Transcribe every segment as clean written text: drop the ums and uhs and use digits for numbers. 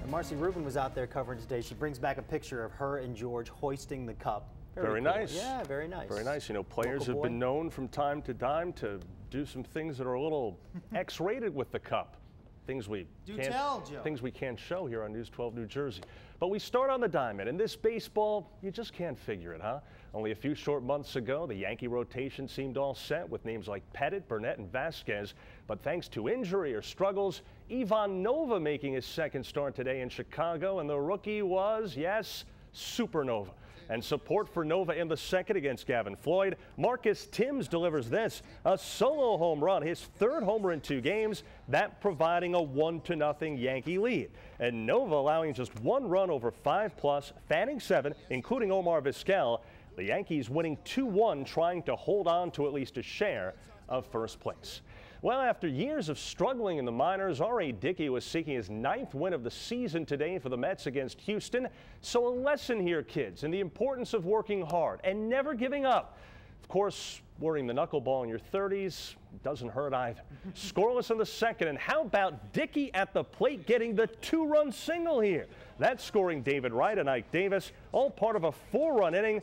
Marcy Rubin was out there covering today. She brings back a picture of her and George hoisting the cup. Very cool. nice. Yeah, very nice. Very nice. You know, players have been known from time to time to do some things that are a little X-rated with the cup. Things we can't show here on News 12 New Jersey. But we start on the diamond. And this baseball, you just can't figure it, huh? Only a few short months ago, the Yankee rotation seemed all set with names like Pettit, Burnett, and Vasquez. But thanks to injury or struggles, Ivan Nova making his second start today in Chicago. And the rookie was, yes, supernova. And support for Nova in the second against Gavin Floyd. Marcus Timms delivers this, a solo home run, his third homer in 2 games, that providing a 1-0 Yankee lead. And Nova allowing just 1 run over 5+, fanning 7, including Omar Vizquel. The Yankees winning 2-1, trying to hold on to at least a share of first place. Well, after years of struggling in the minors, R.A. Dickey was seeking his 9th win of the season today for the Mets against Houston. So a lesson here, kids, in the importance of working hard and never giving up. Of course, worrying the knuckleball in your 30s doesn't hurt either. Scoreless in the second, and how about Dickey at the plate getting the 2-run single here? That's scoring David Wright and Ike Davis, all part of a 4-run inning.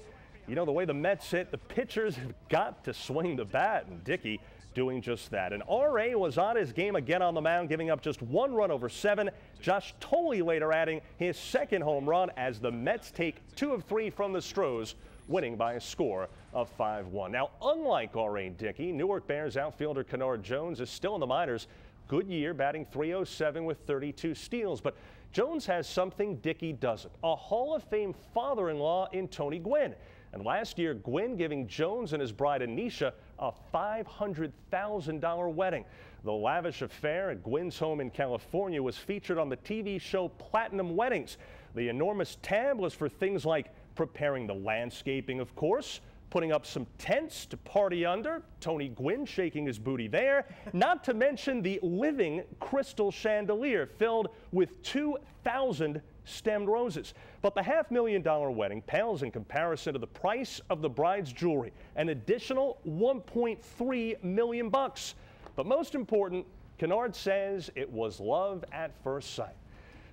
You know, the way the Mets hit, the pitchers have got to swing the bat, and Dickey doing just that. And R.A. was on his game again on the mound, giving up just 1 run over 7. Josh Thole later adding his second home run as the Mets take 2 of 3 from the Stros, winning by a score of 5-1. Now, unlike R.A. Dickey, Newark Bears outfielder Kennard Jones is still in the minors. Good year, batting .307 with 32 steals. But Jones has something Dickey doesn't, a Hall of Fame father-in-law in Tony Gwynn. And last year, Gwynn giving Jones and his bride Anisha a $500,000 wedding. The lavish affair at Gwynn's home in California was featured on the TV show Platinum Weddings. The enormous tab was for things like preparing the landscaping, of course, putting up some tents to party under, Tony Gwynn shaking his booty there, not to mention the living crystal chandelier filled with 2,000 stemmed roses. But the $500,000 wedding pales in comparison to the price of the bride's jewelry, an additional $1.3 million. But most important, Kennard says it was love at first sight.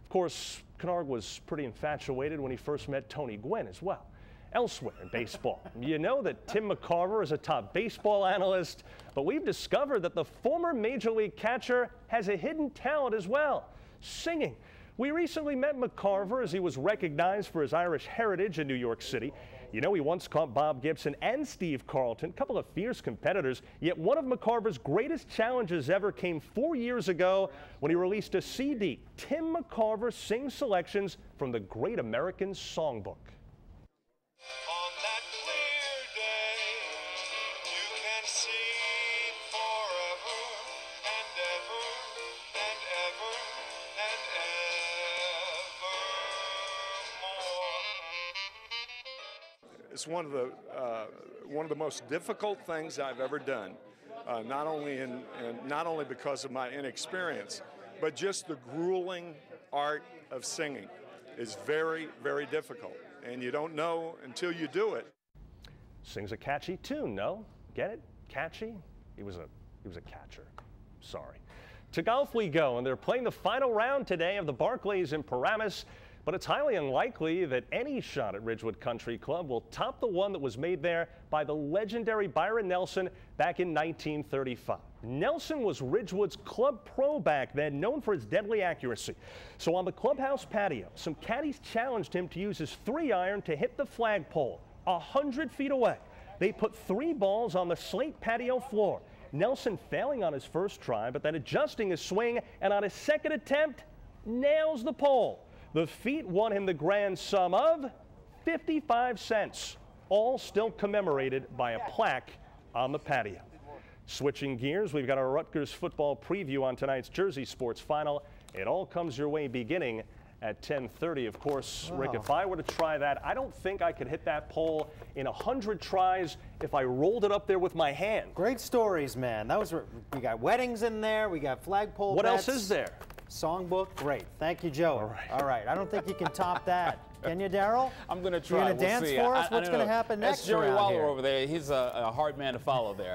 Of course, Kennard was pretty infatuated when he first met Tony Gwynn as well. Elsewhere in baseball, you know that Tim McCarver is a top baseball analyst, but we've discovered that the former Major League catcher has a hidden talent as well, singing. We recently met McCarver as he was recognized for his Irish heritage in New York City. You know, he once caught Bob Gibson and Steve Carlton, a couple of fierce competitors, yet one of McCarver's greatest challenges ever came 4 years ago when he released a CD, Tim McCarver Sings Selections from the Great American Songbook. On that clear day, you can see forever and ever and ever and ever more. It's one of the most difficult things I've ever done, not only because of my inexperience, but just the grueling art of singing is very, very difficult. And you don't know until you do it. Sings a catchy tune, no? Get it? Catchy? He was a catcher. Sorry. To golf we go, and they're playing the final round today of the Barclays in Paramus. But it's highly unlikely that any shot at Ridgewood Country Club will top the one that was made there by the legendary Byron Nelson back in 1935. Nelson was Ridgewood's club pro back then, known for his deadly accuracy. So on the clubhouse patio, some caddies challenged him to use his 3-iron to hit the flagpole 100 feet away. They put 3 balls on the slate patio floor. Nelson failing on his first try, but then adjusting his swing, and on his second attempt, nails the pole. The feat won him the grand sum of 55 cents, all still commemorated by a plaque on the patio. Switching gears, we've got our Rutgers football preview on tonight's Jersey Sports Final. It all comes your way beginning at 10:30. Of course, Rick, if I were to try that, I don't think I could hit that pole in 100 tries if I rolled it up there with my hand. Great stories, man. We got weddings in there. We got flagpole What bets. else is there? Songbook, great. Thank you, Joe. All right. I don't think you can top that. Can you, Daryl? I'm going to try. You're going to dance for us? What's going to happen next? That's Joey around Waller here? over there. He's a hard man to follow there.